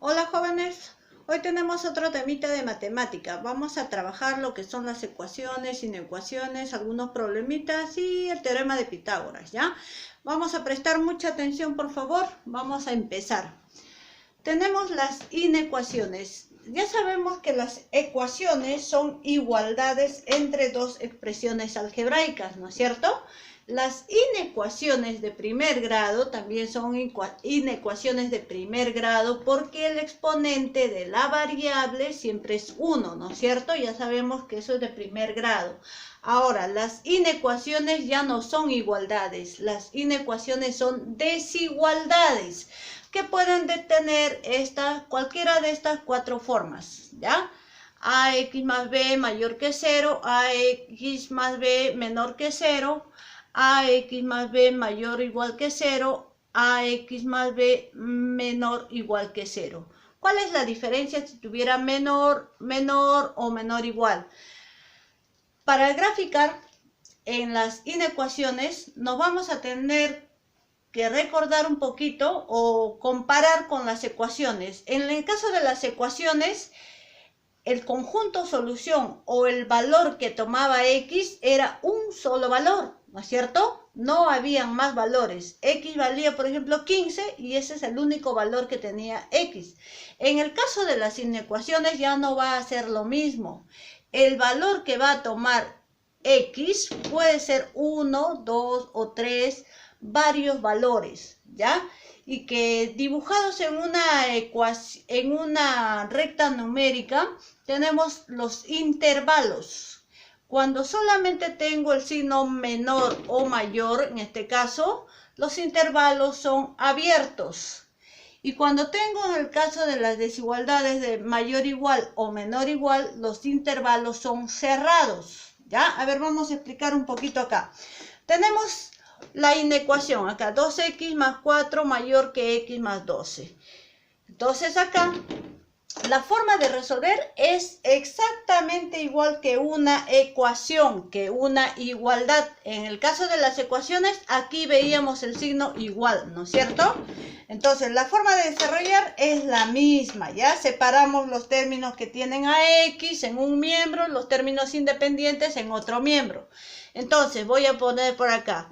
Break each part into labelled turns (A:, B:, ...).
A: Hola jóvenes, hoy tenemos otro temita de matemática. Vamos a trabajar lo que son las ecuaciones, inecuaciones, algunos problemitas y el teorema de Pitágoras, ¿ya? Vamos a prestar mucha atención, por favor. Vamos a empezar. Tenemos las inecuaciones. Ya sabemos que las ecuaciones son igualdades entre dos expresiones algebraicas, ¿no es cierto? Las inecuaciones de primer grado también son inecuaciones de primer grado porque el exponente de la variable siempre es 1, ¿no es cierto? Ya sabemos que eso es de primer grado. Ahora, las inecuaciones ya no son igualdades, las inecuaciones son desigualdades que pueden tener cualquiera de estas cuatro formas, ¿ya? Ax más b mayor que 0, ax más b menor que 0, ax más b mayor o igual que 0, ax más b menor o igual que 0. ¿Cuál es la diferencia si tuviera menor o menor igual? Para graficar en las inecuaciones nos vamos a tener que recordar un poquito o comparar con las ecuaciones. En el caso de las ecuaciones, el conjunto solución o el valor que tomaba x era un solo valor, ¿no es cierto? No habían más valores. X valía, por ejemplo, 15 y ese es el único valor que tenía x. En el caso de las inecuaciones ya no va a ser lo mismo. El valor que va a tomar x puede ser 1, 2 o 3, varios valores, ¿ya? Y que dibujados en una recta numérica tenemos los intervalos. Cuando solamente tengo el signo menor o mayor, en este caso, los intervalos son abiertos. Y cuando tengo en el caso de las desigualdades de mayor igual o menor igual, los intervalos son cerrados, ¿ya? A ver, vamos a explicar un poquito acá. Tenemos la inecuación acá, 2x más 4 mayor que x más 12. Entonces acá la forma de resolver es exactamente igual que una ecuación, que una igualdad. En el caso de las ecuaciones, aquí veíamos el signo igual, ¿no es cierto? Entonces, la forma de desarrollar es la misma, ¿ya? Separamos los términos que tienen a x en un miembro, los términos independientes en otro miembro. Entonces, voy a poner por acá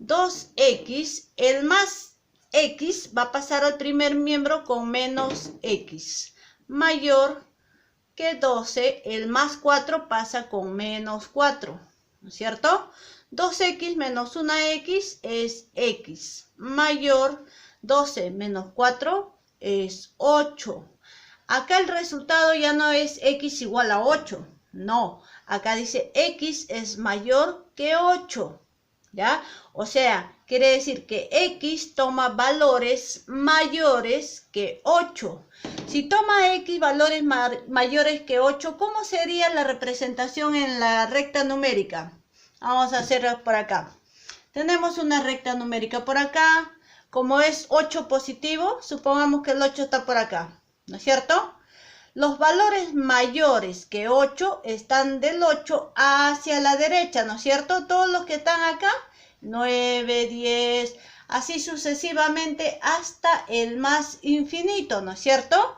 A: 2x, el más x va a pasar al primer miembro con menos x. Mayor que 12, el más 4 pasa con menos 4, ¿no es cierto? 2x menos 1x es x. Mayor 12 menos 4 es 8. Acá el resultado ya no es x igual a 8, no. Acá dice x es mayor que 8. ¿Ya? O sea, quiere decir que x toma valores mayores que 8. Si toma x valores mayores que 8, ¿cómo sería la representación en la recta numérica? Vamos a hacerlo por acá. Tenemos una recta numérica por acá. Como es 8 positivo, supongamos que el 8 está por acá, ¿no es cierto? Los valores mayores que 8 están del 8 hacia la derecha, ¿no es cierto? Todos los que están acá, 9, 10, así sucesivamente hasta el más infinito, ¿no es cierto?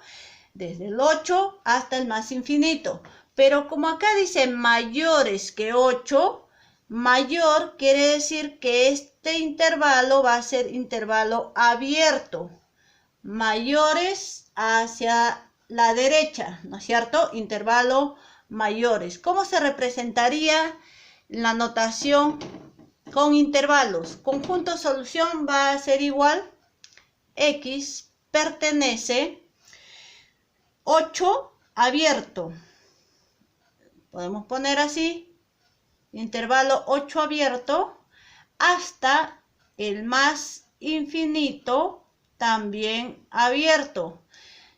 A: Desde el 8 hasta el más infinito. Pero como acá dice mayores que 8, mayor quiere decir que este intervalo va a ser intervalo abierto. Mayores hacia la derecha, ¿no es cierto? Intervalo mayores. ¿Cómo se representaría la notación con intervalos? Conjunto solución va a ser igual. X pertenece 8 abierto. Podemos poner así. Intervalo 8 abierto hasta el más infinito también abierto.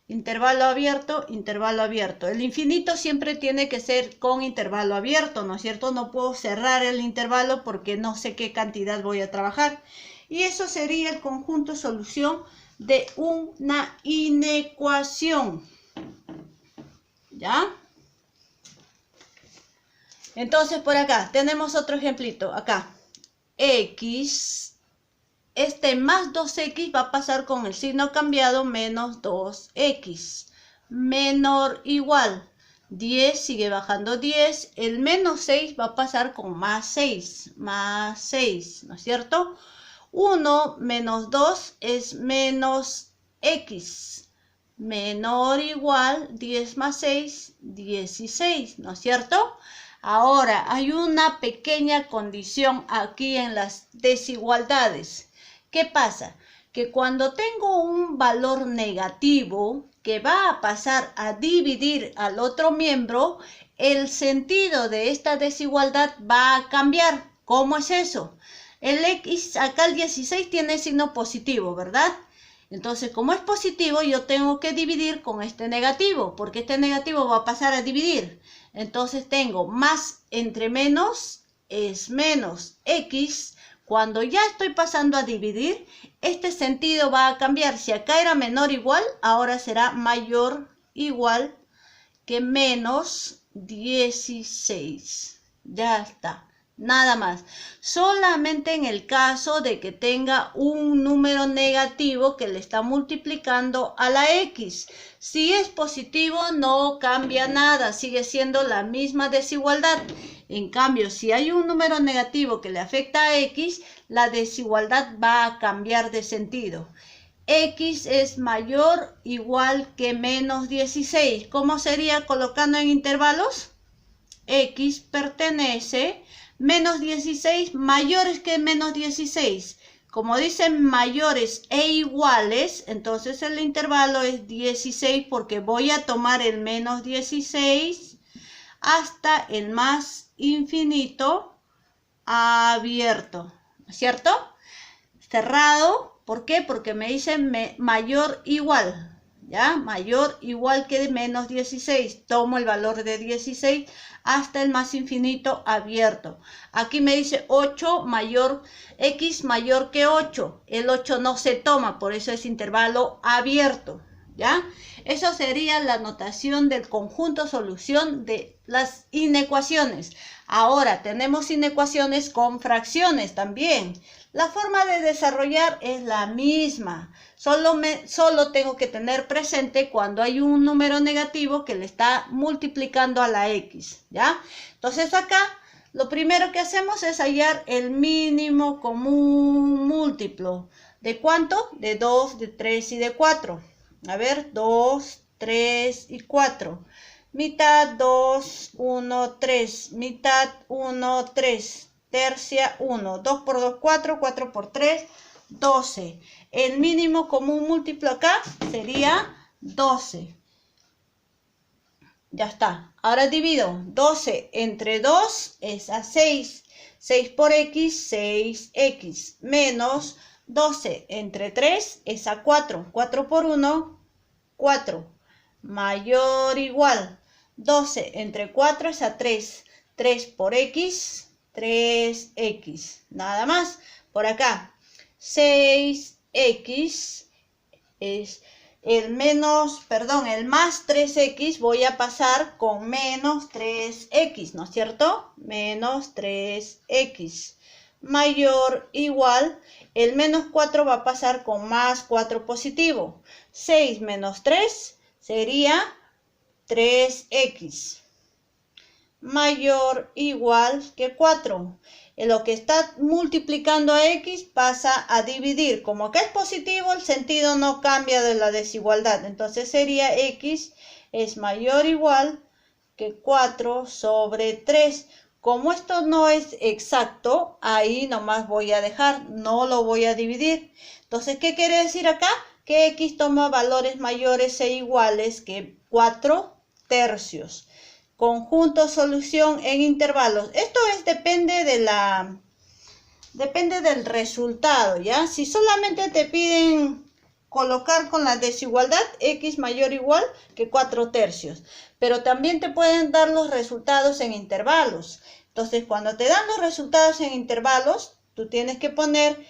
A: Intervalo abierto, intervalo abierto. El infinito siempre tiene que ser con intervalo abierto, ¿no es cierto? No puedo cerrar el intervalo porque no sé qué cantidad voy a trabajar. Y eso sería el conjunto solución de una inecuación. ¿Ya? Entonces por acá tenemos otro ejemplito. Acá. X este más 2x va a pasar con el signo cambiado menos 2x. Menor igual. 10 sigue bajando 10. El menos 6 va a pasar con más 6. Más 6, ¿no es cierto? 1 menos 2 es menos x. Menor o igual 10 más 6, 16, ¿no es cierto? Ahora, hay una pequeña condición aquí en las desigualdades. ¿Qué pasa? Que cuando tengo un valor negativo que va a pasar a dividir al otro miembro, el sentido de esta desigualdad va a cambiar. ¿Cómo es eso? El x, acá el 16 tiene signo positivo, ¿verdad? Entonces, como es positivo, yo tengo que dividir con este negativo, porque este negativo va a pasar a dividir. Entonces tengo más entre menos es menos x. Cuando ya estoy pasando a dividir, este sentido va a cambiar. Si acá era menor o igual, ahora será mayor o igual que menos 16. Ya está. Nada más. Solamente en el caso de que tenga un número negativo que le está multiplicando a la x. Si es positivo, no cambia nada. Sigue siendo la misma desigualdad. En cambio, si hay un número negativo que le afecta a x, la desigualdad va a cambiar de sentido. X es mayor o igual que menos 16. ¿Cómo sería colocando en intervalos? X pertenece menos 16 mayores que menos 16. Como dicen mayores e iguales, entonces el intervalo es 16 porque voy a tomar el menos 16 hasta el más infinito abierto, ¿no es cierto? Cerrado, ¿por qué? Porque me dicen mayor igual, ¿ya? Mayor igual que menos 16. Tomo el valor de 16 hasta el más infinito abierto. Aquí me dice 8 mayor, x mayor que 8. El 8 no se toma, por eso es intervalo abierto, ¿ya? Eso sería la notación del conjunto solución de las inecuaciones. Ahora tenemos inecuaciones con fracciones también. La forma de desarrollar es la misma. Solo tengo que tener presente cuando hay un número negativo que le está multiplicando a la x, ¿ya? Entonces acá lo primero que hacemos es hallar el mínimo común múltiplo. ¿De cuánto? De 2, de 3 y de 4. A ver, 2, 3 y 4. Mitad 2, 1, 3. Mitad 1, 3. Tercia 1. 2 por 2, 4. 4 por 3, 12. El mínimo común múltiplo acá sería 12. Ya está. Ahora divido 12 entre 2 es a 6. 6 por x, 6x. Menos 12 entre 3 es a 4. 4 por 1, 4. Mayor o igual. 12 entre 4 es a 3. 3 por x, 3x. Nada más. Por acá. 6x es el más 3x voy a pasar con menos 3x, ¿no es cierto? Menos 3x. Mayor o igual, el menos 4 va a pasar con más 4 positivo. 6 menos 3 sería 3x. Mayor o igual que 4. Lo que está multiplicando a x pasa a dividir. Como acá es positivo, el sentido no cambia de la desigualdad. Entonces sería x es mayor o igual que 4 sobre 3. Como esto no es exacto, ahí nomás voy a dejar, no lo voy a dividir. Entonces, ¿qué quiere decir acá? Que x toma valores mayores e iguales que 4 tercios. Conjunto solución en intervalos. Esto depende del resultado, ¿ya? Si solamente te piden colocar con la desigualdad x mayor o igual que 4 tercios. Pero también te pueden dar los resultados en intervalos. Entonces, cuando te dan los resultados en intervalos, tú tienes que poner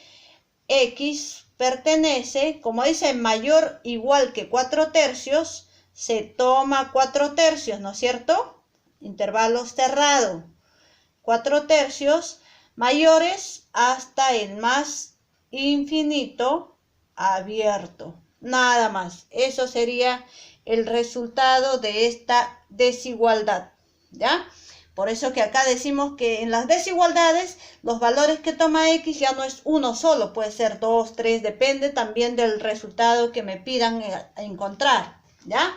A: x pertenece, como dice mayor o igual que 4 tercios, se toma 4 tercios, ¿no es cierto? Intervalo cerrado. 4 tercios mayores hasta el más infinito abierto. Nada más. Eso sería el resultado de esta desigualdad, ¿ya? Por eso que acá decimos que en las desigualdades los valores que toma X ya no es uno solo, puede ser 2, 3, depende también del resultado que me pidan encontrar, ¿ya?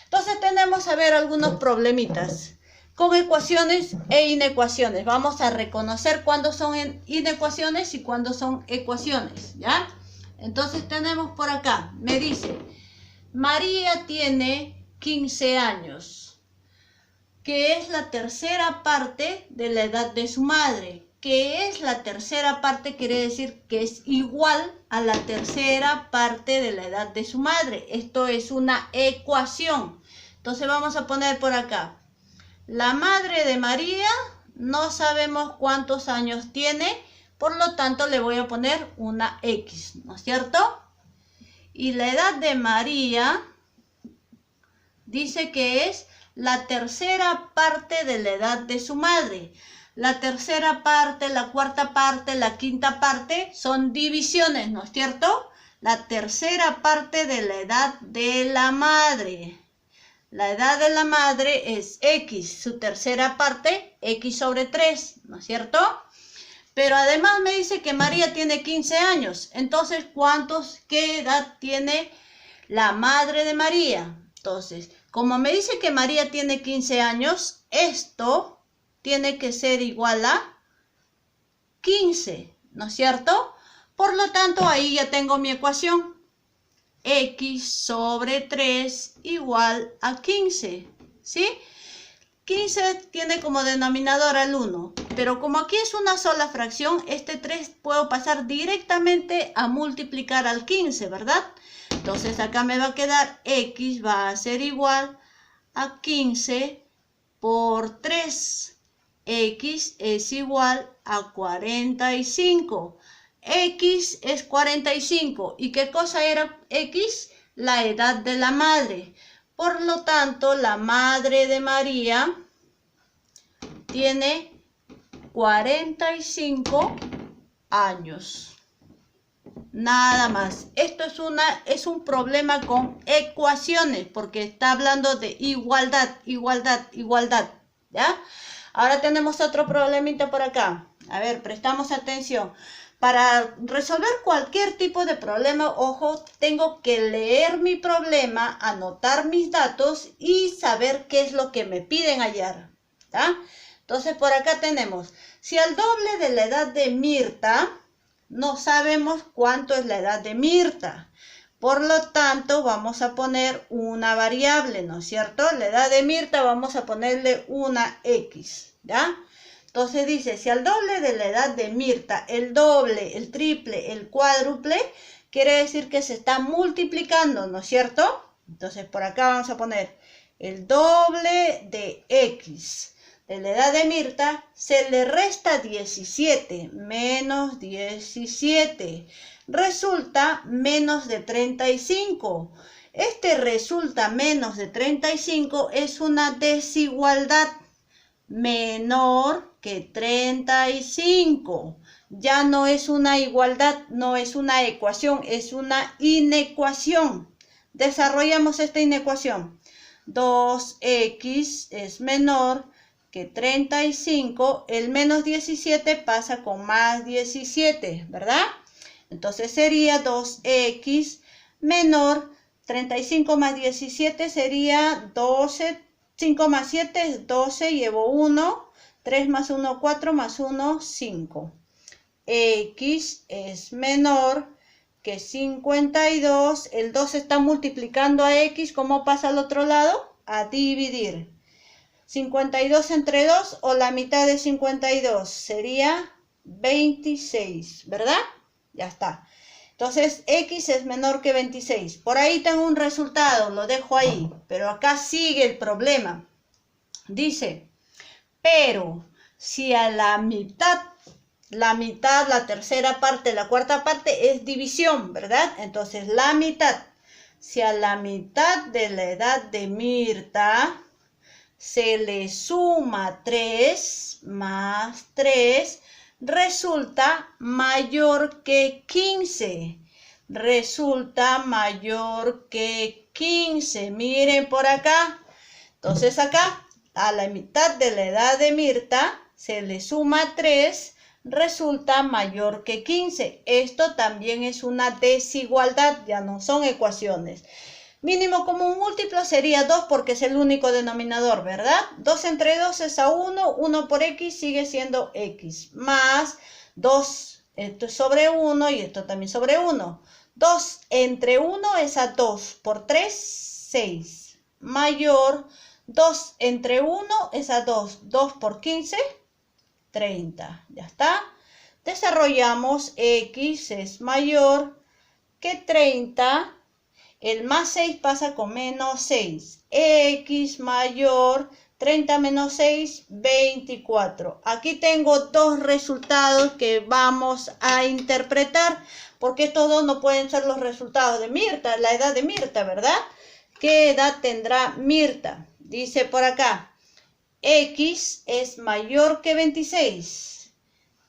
A: Entonces tenemos a ver algunos problemitas con ecuaciones e inecuaciones. Vamos a reconocer cuándo son inecuaciones y cuándo son ecuaciones, ¿ya? Entonces tenemos por acá, me dice, María tiene 15 años. Que es la tercera parte de la edad de su madre. Que es la tercera parte quiere decir que es igual a la tercera parte de la edad de su madre. Esto es una ecuación. Entonces vamos a poner por acá. La madre de María no sabemos cuántos años tiene, por lo tanto le voy a poner una X, ¿no es cierto? Y la edad de María dice que es la tercera parte de la edad de su madre. La tercera parte, la cuarta parte, la quinta parte son divisiones, ¿no es cierto? La tercera parte de la edad de la madre. La edad de la madre es X, su tercera parte, X sobre 3, ¿no es cierto? Pero además me dice que María tiene 15 años. Entonces, ¿qué edad tiene la madre de María? Entonces, como me dice que María tiene 15 años, esto tiene que ser igual a 15, ¿no es cierto? Por lo tanto, ahí ya tengo mi ecuación. X sobre 3 igual a 15, ¿sí? 15 tiene como denominador al 1, pero como aquí es una sola fracción, este 3 puedo pasar directamente a multiplicar al 15, ¿verdad? Entonces acá me va a quedar X va a ser igual a 15 por 3. X es igual a 45. X es 45. ¿Y qué cosa era X? La edad de la madre. Por lo tanto, la madre de María tiene 45 años. Nada más. Esto es un problema con ecuaciones, porque está hablando de igualdad, igualdad, igualdad, ¿ya? Ahora tenemos otro problemita por acá. A ver, prestamos atención. Para resolver cualquier tipo de problema, ojo, tengo que leer mi problema, anotar mis datos y saber qué es lo que me piden hallar, ¿ya? Entonces, por acá tenemos, si al doble de la edad de Mirta, no sabemos cuánto es la edad de Mirta. Por lo tanto, vamos a poner una variable, ¿no es cierto? La edad de Mirta vamos a ponerle una X, ¿ya? Entonces dice, si al doble de la edad de Mirta, el doble, el triple, el cuádruple, quiere decir que se está multiplicando, ¿no es cierto? Entonces por acá vamos a poner el doble de X. De la edad de Mirta se le resta 17, menos 17. Resulta menos de 35. Este resulta menos de 35 es una desigualdad menor que 35. Ya no es una igualdad, no es una ecuación, es una inecuación. Desarrollamos esta inecuación. 2x es menor que 35, el menos 17 pasa con más 17, ¿verdad? Entonces sería 2x menor 35 más 17 sería 12, 5 más 7 es 12, llevo 1, 3 más 1, 4 más 1, 5. X es menor que 52, el 2 está multiplicando a X, ¿cómo pasa al otro lado? A dividir. 52 entre 2 o la mitad de 52 sería 26, ¿verdad? Ya está. Entonces, X es menor que 26. Por ahí tengo un resultado, lo dejo ahí. Pero acá sigue el problema. Dice, pero si a la mitad, la tercera parte, la cuarta parte es división, ¿verdad? Entonces, la mitad. Si a la mitad de la edad de Mirta se le suma 3 más 3, resulta mayor que 15. Resulta mayor que 15. Miren por acá. Entonces acá, a la mitad de la edad de Mirta, se le suma 3, resulta mayor que 15. Esto también es una desigualdad, ya no son ecuaciones. Mínimo común múltiplo sería 2 porque es el único denominador, ¿verdad? 2 entre 2 es a 1, 1 por x sigue siendo x, más 2, esto es sobre 1 y esto también sobre 1. 2 entre 1 es a 2, por 3, 6, mayor 2 entre 1 es a 2, 2 por 15, 30, ya está. Desarrollamos x es mayor que 30. El más 6 pasa con menos 6. X mayor 30 menos 6, 24. Aquí tengo dos resultados que vamos a interpretar, porque estos dos no pueden ser los resultados de Mirta, la edad de Mirta, ¿verdad? ¿Qué edad tendrá Mirta? Dice por acá, X es mayor que 26.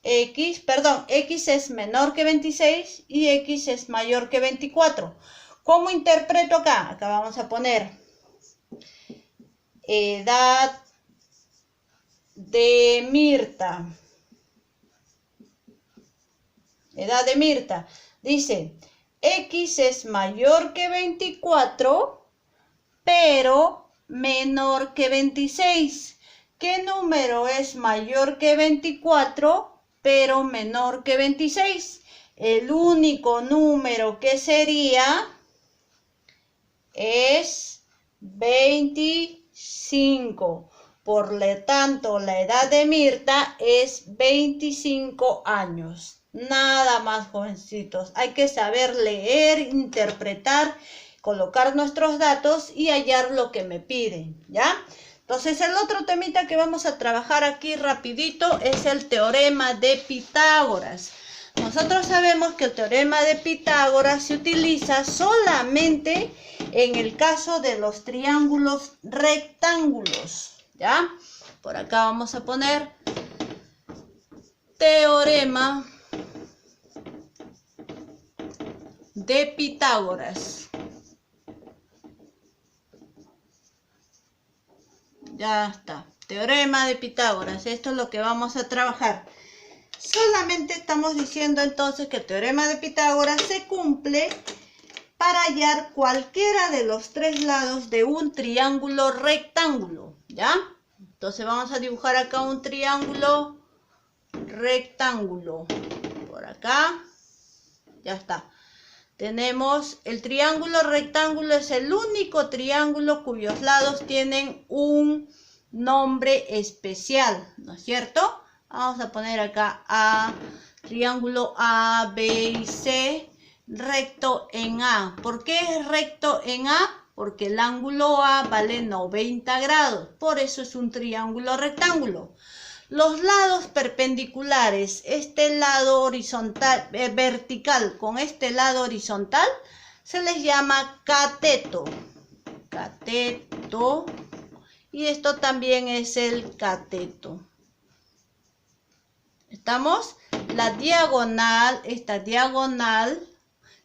A: X es menor que 26 y X es mayor que 24. ¿Cómo interpreto acá? Acá vamos a poner edad de Mirta. Edad de Mirta. Dice, X es mayor que 24, pero menor que 26. ¿Qué número es mayor que 24, pero menor que 26? El único número que sería es 25. Por lo tanto, la edad de Mirta es 25 años. Nada más, jovencitos. Hay que saber leer, interpretar, colocar nuestros datos y hallar lo que me piden, ¿ya? Entonces, el otro temita que vamos a trabajar aquí rapidito es el teorema de Pitágoras. Nosotros sabemos que el teorema de Pitágoras se utiliza solamente en el caso de los triángulos rectángulos, ¿ya? Por acá vamos a poner teorema de Pitágoras. Ya está. Teorema de Pitágoras. Esto es lo que vamos a trabajar. Solamente estamos diciendo entonces que el teorema de Pitágoras se cumple para hallar cualquiera de los tres lados de un triángulo rectángulo, ¿ya? Entonces vamos a dibujar acá un triángulo rectángulo. Por acá. Ya está. Tenemos el triángulo rectángulo, es el único triángulo cuyos lados tienen un nombre especial, ¿no es cierto? Vamos a poner acá triángulo A, B y C, recto en A. ¿Por qué es recto en A? Porque el ángulo A vale 90 grados, por eso es un triángulo rectángulo. Los lados perpendiculares, este lado horizontal, vertical con este lado horizontal, se les llama cateto. Cateto. Y esto también es el cateto. ¿Estamos? La diagonal, esta diagonal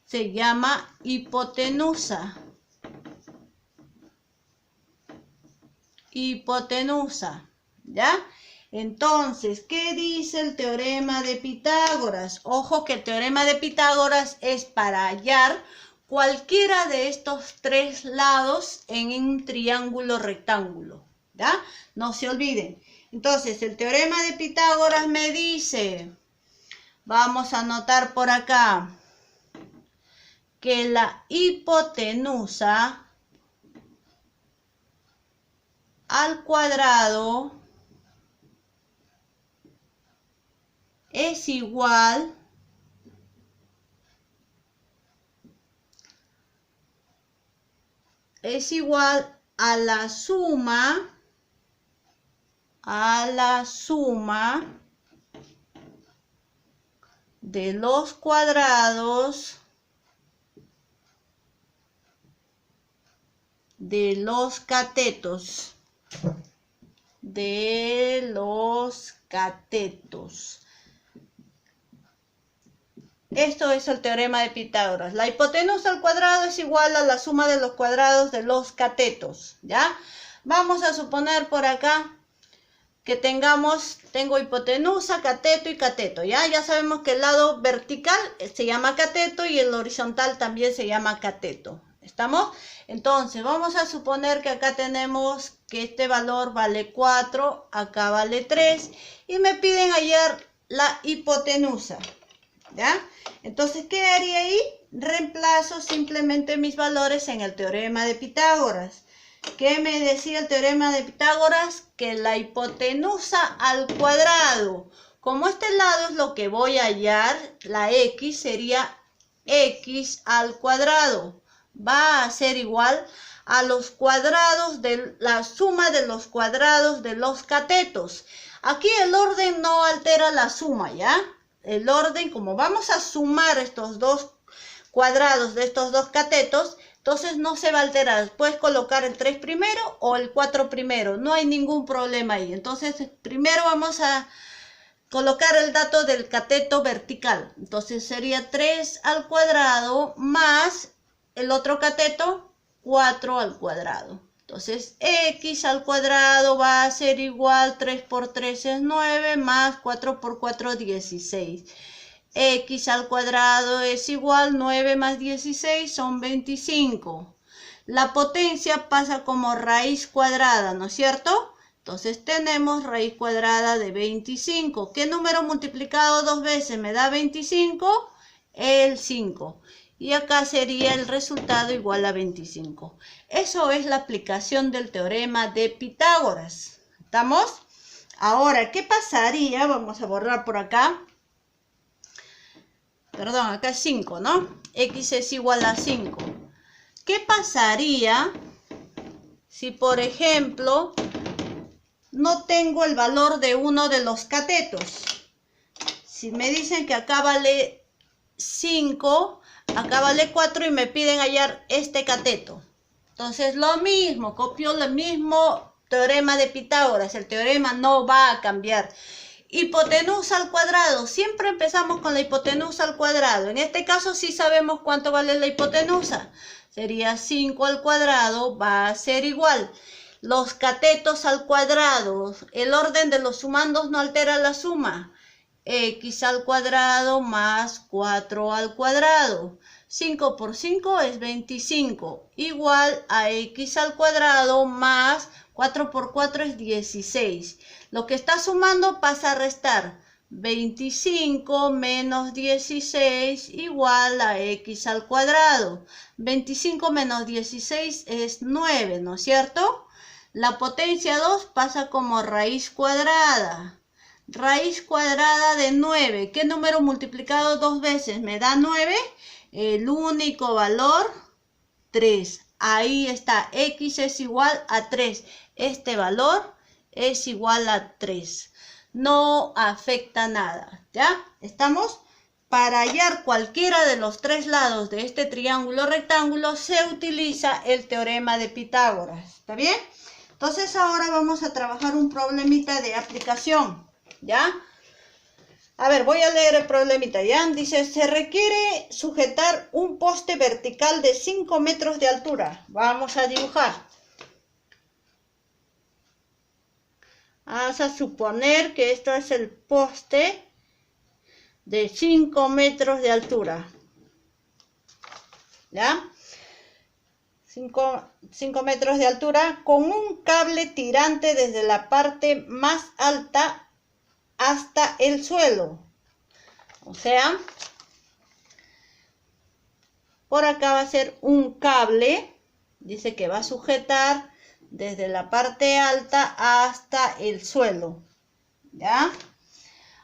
A: se llama hipotenusa. Hipotenusa, ¿ya? Entonces, ¿qué dice el teorema de Pitágoras? Ojo que el teorema de Pitágoras es para hallar cualquiera de estos tres lados en un triángulo rectángulo, ¿ya? No se olviden. Entonces, el teorema de Pitágoras me dice, vamos a anotar por acá, que la hipotenusa al cuadrado es igual a la suma de los cuadrados de los catetos. Esto es el teorema de Pitágoras. La hipotenusa al cuadrado es igual a la suma de los cuadrados de los catetos, ¿ya? Vamos a suponer por acá que tengo hipotenusa, cateto y cateto, ¿ya? Ya sabemos que el lado vertical se llama cateto y el horizontal también se llama cateto. ¿Estamos? Entonces, vamos a suponer que acá tenemos que este valor vale 4, acá vale 3 y me piden hallar la hipotenusa, ¿ya? Entonces, ¿qué haría ahí? Reemplazo simplemente mis valores en el teorema de Pitágoras. ¿Qué me decía el teorema de Pitágoras? Que la hipotenusa al cuadrado, como este lado es lo que voy a hallar, la x sería x al cuadrado. Va a ser igual a los cuadrados de la suma de los cuadrados de los catetos. Aquí el orden no altera la suma, ¿ya? El orden, como vamos a sumar estos dos cuadrados de estos dos catetos, entonces no se va a alterar. Puedes colocar el 3 primero o el 4 primero. No hay ningún problema ahí. Entonces primero vamos a colocar el dato del cateto vertical. Entonces sería 3 al cuadrado más el otro cateto, 4 al cuadrado. Entonces x al cuadrado va a ser igual, 3 por 3 es 9, más 4 por 4 16. X al cuadrado es igual, 9 más 16 son 25. La potencia pasa como raíz cuadrada, ¿no es cierto? Entonces tenemos raíz cuadrada de 25. ¿Qué número multiplicado dos veces me da 25? El 5. Y acá sería el resultado igual a 25. Eso es la aplicación del teorema de Pitágoras. ¿Estamos? Ahora, ¿qué pasaría? Vamos a borrar por acá. Perdón, acá es 5, ¿no? X es igual a 5. ¿Qué pasaría si, por ejemplo, no tengo el valor de uno de los catetos? Si me dicen que acá vale 5, acá vale 4 y me piden hallar este cateto. Entonces lo mismo, copio el mismo teorema de Pitágoras. El teorema no va a cambiar. Hipotenusa al cuadrado. Siempre empezamos con la hipotenusa al cuadrado. En este caso sí sabemos cuánto vale la hipotenusa. Sería 5 al cuadrado, va a ser igual. Los catetos al cuadrado. El orden de los sumandos no altera la suma. X al cuadrado más 4 al cuadrado. 5 por 5 es 25. Igual a x al cuadrado más 4 por 4 es 16. Lo que está sumando pasa a restar. 25 menos 16 igual a x al cuadrado. 25 menos 16 es 9, ¿no es cierto? La potencia 2 pasa como raíz cuadrada. Raíz cuadrada de 9. ¿Qué número multiplicado dos veces me da 9? El único valor, 3. Ahí está, x es igual a 3. Este valor es igual a 3. No afecta nada, ¿ya? ¿Estamos? Para hallar cualquiera de los tres lados de este triángulo rectángulo se utiliza el teorema de Pitágoras. ¿Está bien? Entonces ahora vamos a trabajar un problemita de aplicación, ¿ya? A ver, voy a leer el problemita, ¿ya? Dice, se requiere sujetar un poste vertical de 5 metros de altura. Vamos a dibujar. Vamos a suponer que esto es el poste de 5 metros de altura. ¿Ya? 5 metros de altura con un cable tirante desde la parte más alta hasta el suelo. O sea, por acá va a ser un cable, dice que va a sujetar desde la parte alta hasta el suelo, ¿ya?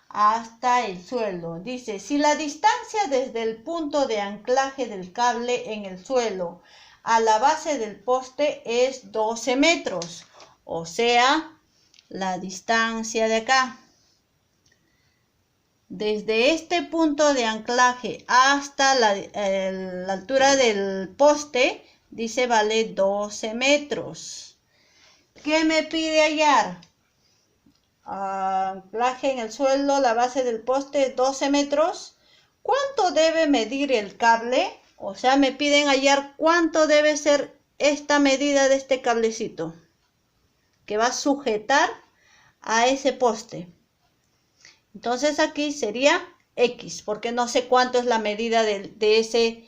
A: Hasta el suelo. Dice, si la distancia desde el punto de anclaje del cable en el suelo a la base del poste es 12 metros, o sea, la distancia de acá, desde este punto de anclaje hasta la altura del poste, dice vale 12 metros. ¿Qué me pide hallar? Anclaje en el suelo, la base del poste 12 metros. ¿Cuánto debe medir el cable? O sea, me piden hallar cuánto debe ser esta medida de este cablecito que va a sujetar a ese poste. Entonces aquí sería X, porque no sé cuánto es la medida de ese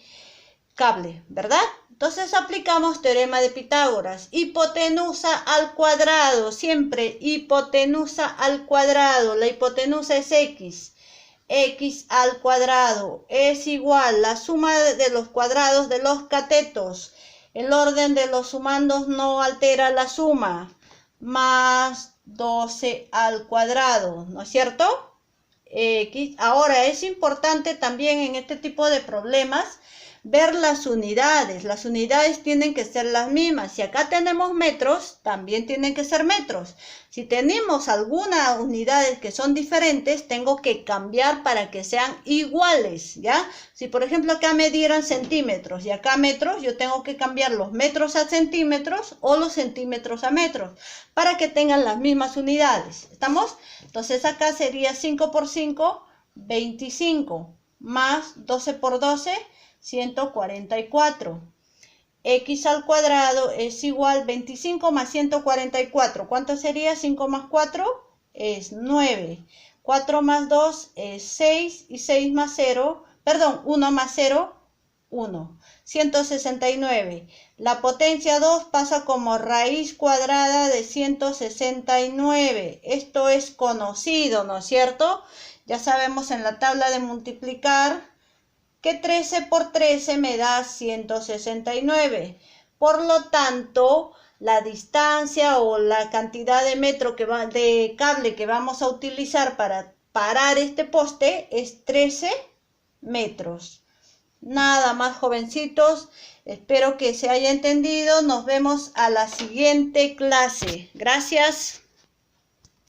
A: cable, ¿verdad? Entonces aplicamos teorema de Pitágoras. Hipotenusa al cuadrado, siempre hipotenusa al cuadrado. La hipotenusa es X. X al cuadrado es igual la suma de los cuadrados de los catetos. El orden de los sumandos no altera la suma. Más 12 al cuadrado, ¿no es cierto? X. Ahora es importante también en este tipo de problemas ver las unidades. Las unidades tienen que ser las mismas. Si acá tenemos metros, también tienen que ser metros. Si tenemos algunas unidades que son diferentes, tengo que cambiar para que sean iguales, ¿ya? Si por ejemplo acá me dieran centímetros y acá metros, yo tengo que cambiar los metros a centímetros o los centímetros a metros para que tengan las mismas unidades. ¿Estamos? Entonces acá sería 5 por 5, 25, más 12 por 12, 144. X al cuadrado es igual 25 más 144. ¿Cuánto sería? 5 más 4 es 9. 4 más 2 es 6 y 6 más 0, perdón, 1 más 0, 1. 169. La potencia 2 pasa como raíz cuadrada de 169. Esto es conocido, ¿no es cierto? Ya sabemos en la tabla de multiplicar que 13 por 13 me da 169. Por lo tanto, la distancia o la cantidad de de cable que vamos a utilizar para parar este poste es 13 metros. Nada más, jovencitos. Espero que se haya entendido. Nos vemos a la siguiente clase. Gracias.